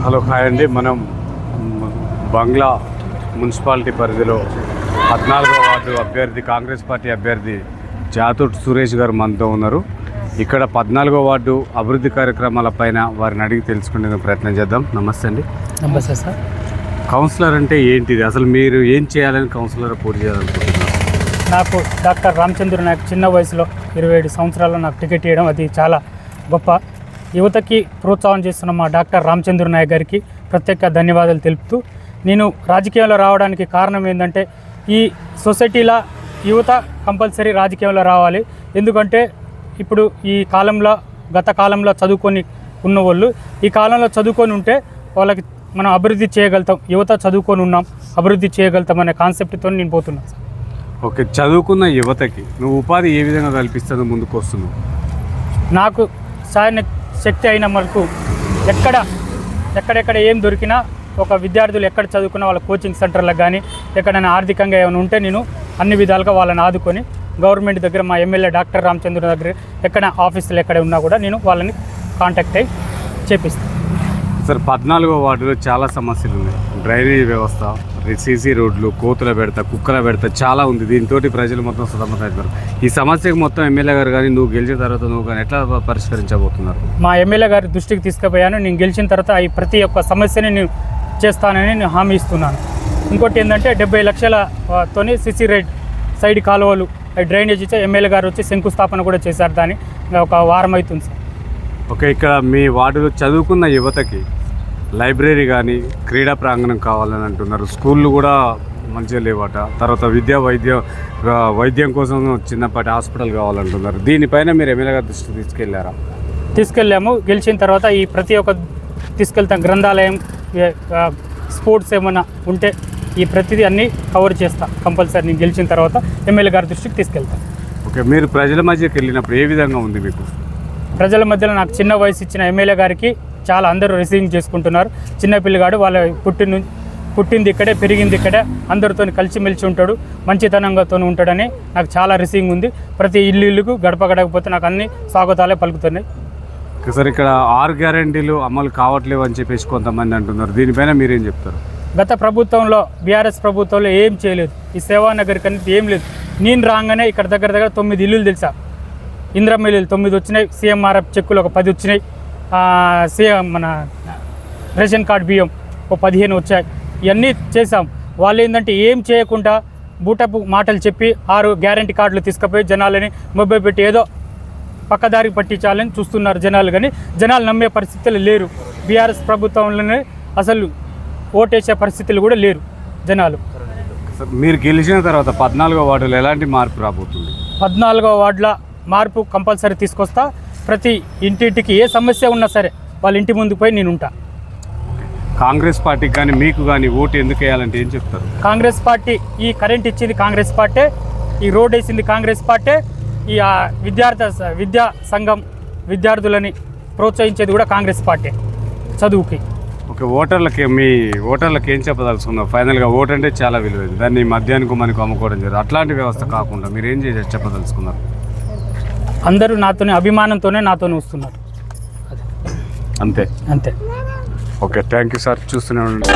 Hello hi అండి. మనం బంగ్లా municipality పరిధిలో 14వ వార్డు అభ్యర్థి కాంగ్రెస్ పార్టీ అభ్యర్థి జాతూర్ సురేష్ గారు మనతో ఉన్నారు. ఇక్కడ 14వ వార్డు అభివృద్ధి కార్యక్రమాలపైన వారిని అడిగి తెలుసుకునే ప్రయత్నం చేద్దాం. నమస్తే అండి. నమస్తే సార్. కౌన్సిలర్ అంటే ఏంటిది, అసలు మీరు ఏం చేయాలని కౌన్సిలర్ పోటీ చేయాలనుకుంటున్నారు? నాకు డాక్టర్ రామచంద్ర నాయక్ చిన్న వయసులో 27 సంవత్సరాల్లో నాకు టికెట్ ఇవ్వడం అది చాలా గొప్ప. యువతకి ప్రోత్సాహం చేస్తున్న మా డాక్టర్ రామచంద్ర నాయక్ గారికి ప్రత్యేక ధన్యవాదాలు తెలుపుతూ, నేను రాజకీయాల్లో రావడానికి కారణం ఏంటంటే ఈ సొసైటీలో యువత కంపల్సరీ రాజకీయంలో రావాలి. ఎందుకంటే ఇప్పుడు ఈ కాలంలో గత కాలంలో చదువుకొని ఉన్నవాళ్ళు ఈ కాలంలో చదువుకొని ఉంటే వాళ్ళకి మనం అభివృద్ధి చేయగలుగుతాం. యువత చదువుకొని ఉన్నాం, అభివృద్ధి చేయగలుగుతాం అనే కాన్సెప్ట్తో నేను పోతున్నాను. ఓకే, చదువుకున్న యువతకి నువ్వు ఉపాధి ఏ విధంగా కల్పిస్తుందో ముందుకు వస్తున్నావు? నాకు సాయన శక్తి అయిన మనకు ఎక్కడెక్కడ ఏం దొరికినా ఒక విద్యార్థులు ఎక్కడ చదువుకున్నా వాళ్ళ కోచింగ్ సెంటర్లకు కానీ ఎక్కడైనా ఆర్థికంగా ఏమైనా ఉంటే నేను అన్ని విధాలుగా వాళ్ళని ఆదుకొని గవర్నమెంట్ దగ్గర మా ఎమ్మెల్యే డాక్టర్ రామచంద్ర దగ్గర ఎక్కడ ఆఫీసులు ఎక్కడ ఉన్నా కూడా నేను వాళ్ళని కాంటాక్ట్ అయ్యి చేపిస్తాను. సార్, 14వ వార్డులో చాలా సమస్యలు ఉన్నాయి. డ్రైనేజ్ వ్యవస్థ, సీసీ రోడ్లు, కోతుల బెడత, కుక్కల బెడత చాలా ఉంది. దీంతో ప్రజలు మొత్తం సతమతమవుతారు. ఈ సమస్యకు మొత్తం ఎమ్మెల్యే గారు కానీ నువ్వు గెలిచిన తర్వాత నువ్వు కానీ ఎట్లా పరిష్కరించబోతున్నారు? మా ఎమ్మెల్యే గారి దృష్టికి తీసుకుపోయాను. నేను గెలిచిన తర్వాత ఈ ప్రతి ఒక్క సమస్యని నేను చేస్తానని నేను హామీ ఇస్తున్నాను. ఇంకోటి ఏంటంటే 70 లక్షలతోని సీసీ రైడ్ సైడ్ కాలువలు డ్రైనేజ్ ఇచ్చే ఎమ్మెల్యే గారు వచ్చి శంకుస్థాపన కూడా చేశారు. దాన్ని ఒక వారం అవుతుంది సార్. ఓకే, ఇక్కడ మీ వార్డులో చదువుకున్న యువతకి లైబ్రరీ కానీ క్రీడా ప్రాంగణం కావాలని అంటున్నారు. స్కూళ్ళు కూడా మంచిగా లేవట. తర్వాత వైద్యం కోసం చిన్నపాటి హాస్పిటల్ కావాలంటున్నారు. దీనిపైన మీరు ఎమ్మెల్యే గారి దృష్టికి తీసుకెళ్లారా? తీసుకెళ్ళాము. గెలిచిన తర్వాత ఈ ప్రతి ఒక్క తీసుకెళ్తాం. గ్రంథాలయం, స్పోర్ట్స్ ఏమైనా ఉంటే ఈ ప్రతిదీ అన్నీ కవర్ చేస్తా. కంపల్సరీ నేను గెలిచిన తర్వాత ఎమ్మెల్యే గారి దృష్టికి తీసుకెళ్తాను. ఓకే, మీరు ప్రజల మధ్యకి వెళ్ళినప్పుడు ఏ విధంగా ఉంది మీకు? ప్రజల మధ్యలో నాకు చిన్న వయసు ఇచ్చిన ఎమ్మెల్యే గారికి చాలా అందరూ రిసీవింగ్ చేసుకుంటున్నారు. చిన్న పిల్లగాడు వాళ్ళ పుట్టింది ఇక్కడే, పెరిగింది ఇక్కడే, అందరితో కలిసిమెలిసి ఉంటాడు, మంచితనంగాతో ఉంటాడని నాకు చాలా రిసీవింగ్ ఉంది. ప్రతి ఇల్లుకు గడప గడకపోతే నాకు అన్ని స్వాగతాలే పలుకుతున్నాయి. సార్, ఇక్కడ 6 గ్యారెంటీలు అమలు కావట్లేవు అని చెప్పేసి కొంతమంది అంటున్నారు. దీనిపైన మీరేం చెప్తారు? గత ప్రభుత్వంలో బీఆర్ఎస్ ప్రభుత్వంలో ఏం చేయలేదు. ఈ సేవానగర్ కన్నా ఏం లేదు. నేను రాగానే ఇక్కడ దగ్గర 9 ఇల్లులు తెలుసా. ఇందిరమ్మ ఇల్లులు 9 వచ్చినాయి. సీఎంఆర్ఎఫ్ చెక్కులు ఒక 10 వచ్చినాయి. మన రేషన్ కార్డు బియ్యం ఒక 15 వచ్చాయి. ఇవన్నీ చేసాం. వాళ్ళు ఏంటంటే ఏం చేయకుండా బూటపు మాటలు చెప్పి 6 గ్యారెంటీ కార్డులు తీసుకుపోయి జనాలని మొబ్బై పెట్టి ఏదో పక్కదారికి పట్టించాలని చూస్తున్నారు జనాలు. కానీ జనాలు నమ్మే పరిస్థితులు లేరు. బీఆర్ఎస్ ప్రభుత్వంలోనే అసలు ఓటేసే పరిస్థితులు కూడా లేరు జనాలు. మీరు గెలిచిన తర్వాత 14వ వార్డులో ఎలాంటి మార్పు రాబోతుంది? 14వ వార్డుల మార్పు కంపల్సరీ తీసుకొస్తా. ప్రతి ఇంటింటికి ఏ సమస్య ఉన్నా సరే వాళ్ళ ఇంటి ముందుకు పోయి నేను ఉంటా. కాంగ్రెస్ పార్టీకి కానీ మీకు కానీ ఓటు ఎందుకు వేయాలంటే ఏం చెప్తారు? కాంగ్రెస్ పార్టీ ఈ కరెంట్ ఇచ్చింది కాంగ్రెస్ పార్టీ, ఈ రోడ్ వేసింది కాంగ్రెస్ పార్టీ, ఈ విద్యా సంఘం విద్యార్థులని ప్రోత్సహించేది కూడా కాంగ్రెస్ పార్టీ చదువుకి. ఓకే, మీ ఓటర్లకి ఏం చెప్పదలుచుకున్నారు? ఫైనల్గా ఓటు అంటే చాలా విలువైంది. దాన్ని మధ్యాహ్నం మనకు అమ్ముకోవడం జరిగింది. అట్లాంటి వ్యవస్థ కాకుండా మీరు ఏం చెప్పదలుచుకున్నారు? అందరూ నాతోనే అభిమానంతోనే నాతోనే వస్తున్నారు. అంతే అంతే. Okay, thank you sir. చూస్తూనే ఉండండి.